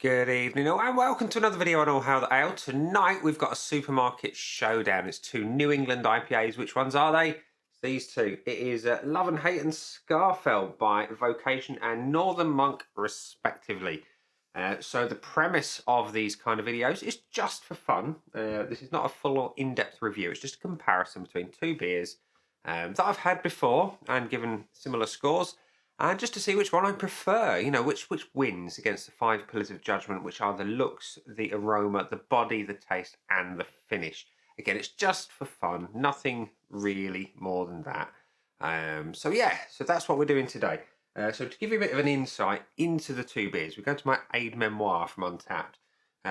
Good evening all, and welcome to another video on All Hail the Ale. Tonight we've got a supermarket showdown. It's two New England IPAs. Which ones are they? It's these two. It is Love and Hate and Scafell by Vocation and Northern Monk respectively. So the premise of these kind of videos is just for fun. This is not a full or in-depth review. It's just a comparison between two beers that I've had before and given similar scores. And just to see which one I prefer, you know, which wins against the 5 pillars of judgment, which are the looks, the aroma, the body, the taste, and the finish. Again, it's just for fun, nothing really more than that. So that's what we're doing today. So to give you a bit of an insight into the two beers, we go to my aid memoir from Untapped,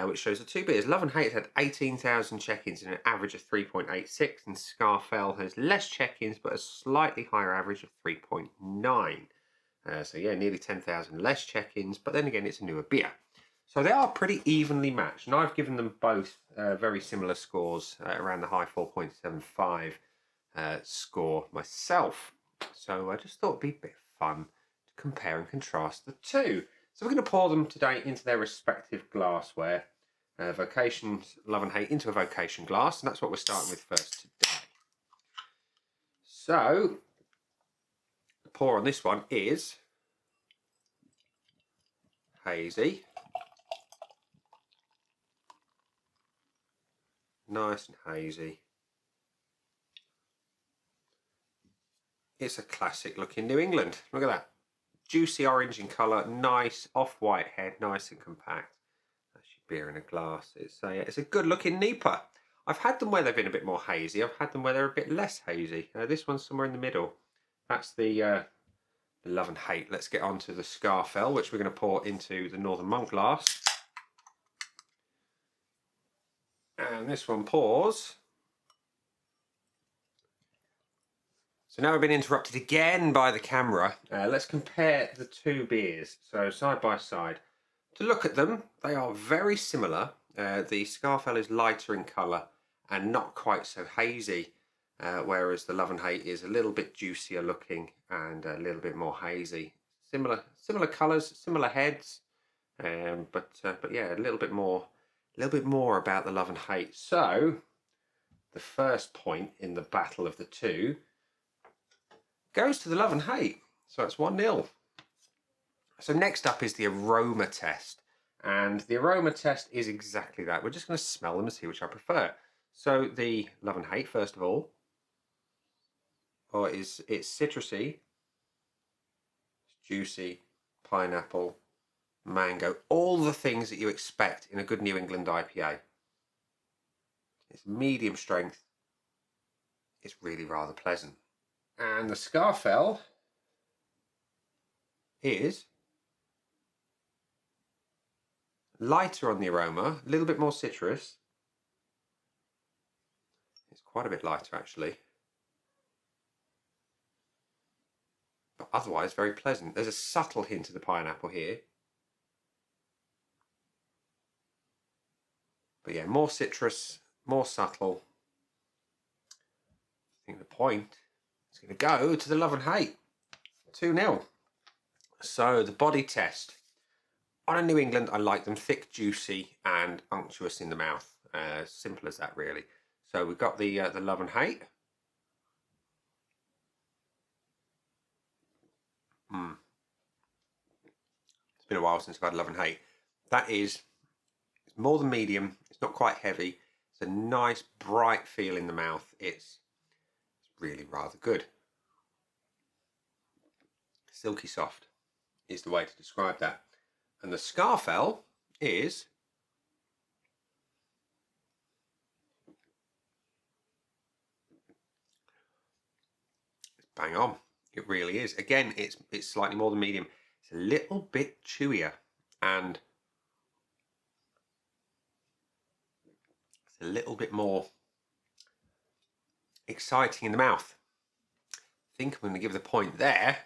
which shows the two beers. Love and Hate had 18,000 check-ins and an average of 3.86, and Scafell has less check-ins but a slightly higher average of 3.9. Nearly 10,000 less check-ins, but then again, it's a newer beer. So they are pretty evenly matched, and I've given them both very similar scores, around the high 4.75 score myself. So I just thought it'd be a bit fun to compare and contrast the two. So we're going to pour them today into their respective glassware. Vocation's Love and Hate into a Vocation glass, and that's what we're starting with first today. So the pour on this one is hazy, nice and hazy. It's a classic looking New England. Look at that, juicy orange in colour, nice off-white head, nice and compact. That's your beer in a glass. It's a good looking NEPA. I've had them where they've been a bit more hazy. I've had them where they're a bit less hazy. This one's somewhere in the middle. That's the Love and Hate. Let's get on to the Scafell, which we're going to pour into the Northern Monk glass. And this one pours. So now we've been interrupted again by the camera. Let's compare the two beers, so side by side. To look at them, they are very similar. The Scafell is lighter in colour and not quite so hazy, whereas the Love and Hate is a little bit juicier looking and a little bit more hazy. Similar colours, similar heads, but yeah, a little bit more about the Love and Hate. So the first point in the battle of the two goes to the Love and Hate. So it's 1-0. So next up is the aroma test. And the aroma test is exactly that. We're just going to smell them and see which I prefer. So the Love and Hate, first of all. It's citrusy, it's juicy, pineapple, mango, all the things that you expect in a good New England IPA. It's medium strength. It's really rather pleasant. And the Scafell is lighter on the aroma, a little bit more citrus. It's quite a bit lighter actually. But otherwise very pleasant. There's a subtle hint of the pineapple here. But yeah, more citrus, more subtle. I think the point is going to go to the Love and Hate. 2-0. So the body test. On a New England, I like them thick, juicy, and unctuous in the mouth. Simple as that, really. So we've got the Love and Hate. It's been a while since I've had Love and Hate. It's more than medium. It's not quite heavy. It's a nice, bright feel in the mouth. It's really rather good. Silky soft is the way to describe that. And the Scafell is bang on. It really is. Again, it's slightly more than medium. It's a little bit chewier and it's a little bit more exciting in the mouth. I think I'm going to give the point there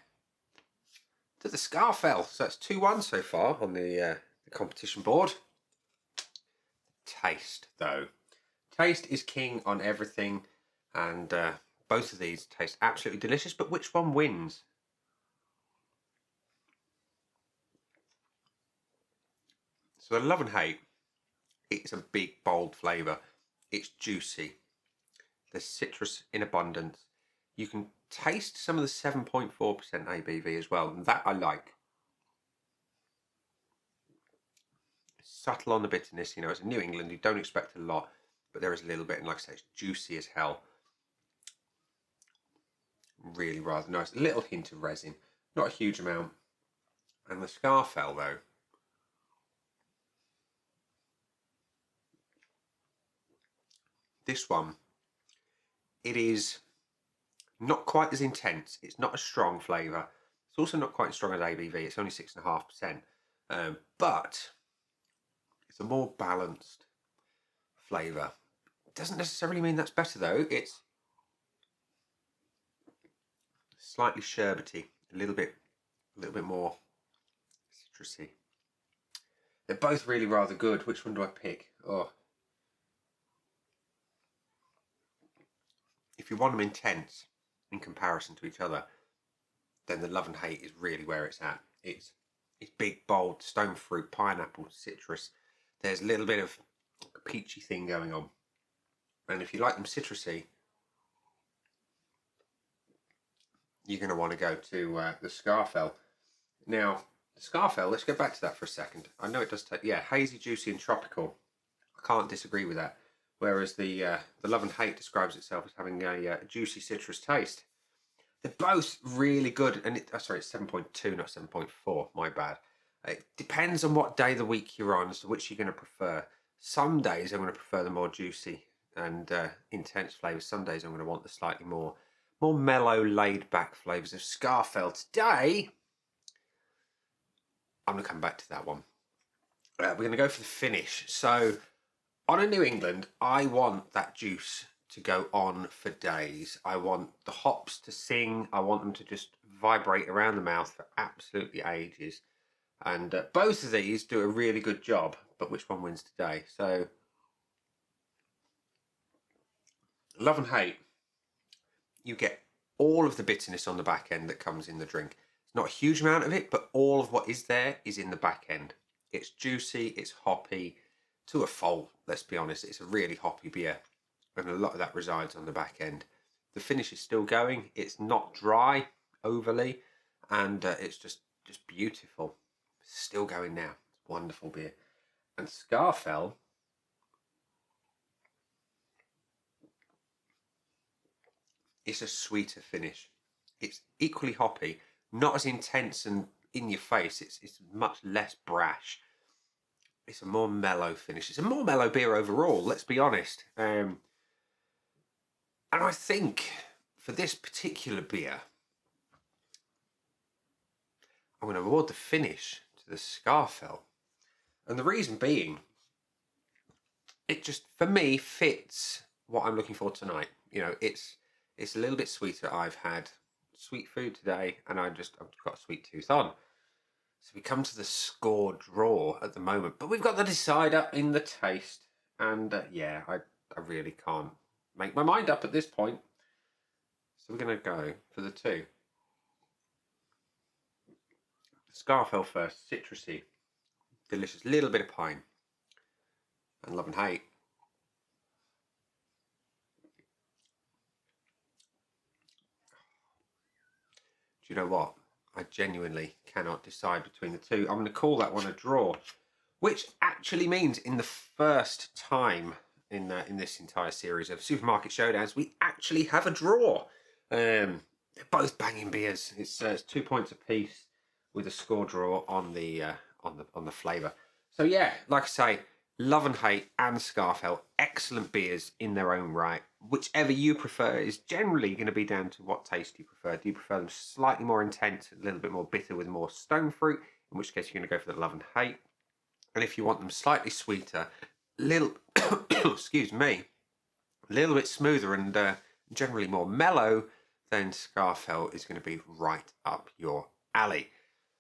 to the Scafell. So that's 2-1 so far on the competition board. Taste, though. Taste is king on everything, and both of these taste absolutely delicious, but which one wins? So the Love and Hate, it's a big, bold flavour. It's juicy. There's citrus in abundance. You can taste some of the 7.4% ABV as well, and that I like. Subtle on the bitterness, you know, as a New England, you don't expect a lot, but there is a little bit, and like I say, it's juicy as hell. Really rather nice. A little hint of resin, not a huge amount. And the Scafell, though, this one, it is not quite as intense. It's not a strong flavour. It's also not quite as strong as ABV. It's only 6.5%. But it's a more balanced flavour. It doesn't necessarily mean that's better, though. It's slightly sherbety, a little bit more citrusy. They're both really rather good. Which one do I pick? Oh, if you want them intense in comparison to each other, then the Love and Hate is really where it's at. It's big, bold, stone fruit, pineapple, citrus. There's a little bit of a peachy thing going on. And if you like them citrusy, you're going to want to go to the Scafell. Now, the Scafell, let's go back to that for a second. I know it does take, yeah, hazy, juicy and tropical. I can't disagree with that. Whereas the Love and Hate describes itself as having a juicy citrus taste. They're both really good, and sorry, it's 7.2, not 7.4. My bad. It depends on what day of the week you're on as to which you're going to prefer. Some days I'm going to prefer the more juicy and intense flavours. Some days I'm going to want the slightly more mellow, laid-back flavours of Scafell. Today, I'm going to come back to that one. We're going to go for the finish. So, on a New England, I want that juice to go on for days. I want the hops to sing. I want them to just vibrate around the mouth for absolutely ages. And both of these do a really good job, but which one wins today? So, Love and Hate, you get all of the bitterness on the back end that comes in the drink. It's not a huge amount of it, but all of what is there is in the back end. It's juicy, it's hoppy, to a fault, let's be honest. It's a really hoppy beer, and a lot of that resides on the back end. The finish is still going. It's not dry overly, and it's just beautiful. It's still going now. It's wonderful beer. And Scafell, it's a sweeter finish. It's equally hoppy, not as intense and in your face. It's much less brash. It's a more mellow finish. It's a more mellow beer overall, let's be honest. And I think for this particular beer, I'm going to award the finish to the Scafell. And the reason being, it just, for me, fits what I'm looking for tonight. You know, it's a little bit sweeter. I've had sweet food today, and I've got a sweet tooth on. So we come to the score draw at the moment, but we've got the decider in the taste. And yeah, I really can't make my mind up at this point. So we're going to go for the two. Scafell first, citrusy, delicious, little bit of pine, and Love and Hate. Do you know what? I genuinely cannot decide between the two. I'm going to call that one a draw, which actually means in the first time in this entire series of Supermarket Showdowns, we actually have a draw. They're both banging beers. It's 2 points apiece with a score draw on the flavour. So yeah, like I say, Love and Hate and Scafell, excellent beers in their own right. Whichever you prefer is generally going to be down to what taste you prefer. Do you prefer them slightly more intense, a little bit more bitter with more stone fruit, in which case you're going to go for the Love and Hate. And if you want them slightly sweeter, excuse me, a little bit smoother and generally more mellow, then Scafell is going to be right up your alley.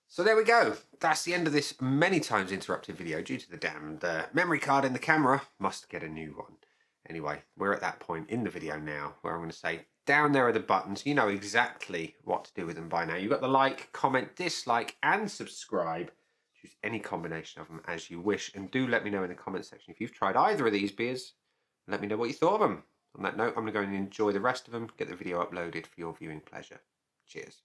So there we go. That's the end of this many times interrupted video due to the damned memory card in the camera. Must get a new one. Anyway, we're at that point in the video now where I'm going to say, down there are the buttons. You know exactly what to do with them by now. You've got the like, comment, dislike, and subscribe. Choose any combination of them as you wish, and do let me know in the comment section if you've tried either of these beers. Let me know what you thought of them. On that note, I'm going to go and enjoy the rest of them, get the video uploaded for your viewing pleasure. Cheers.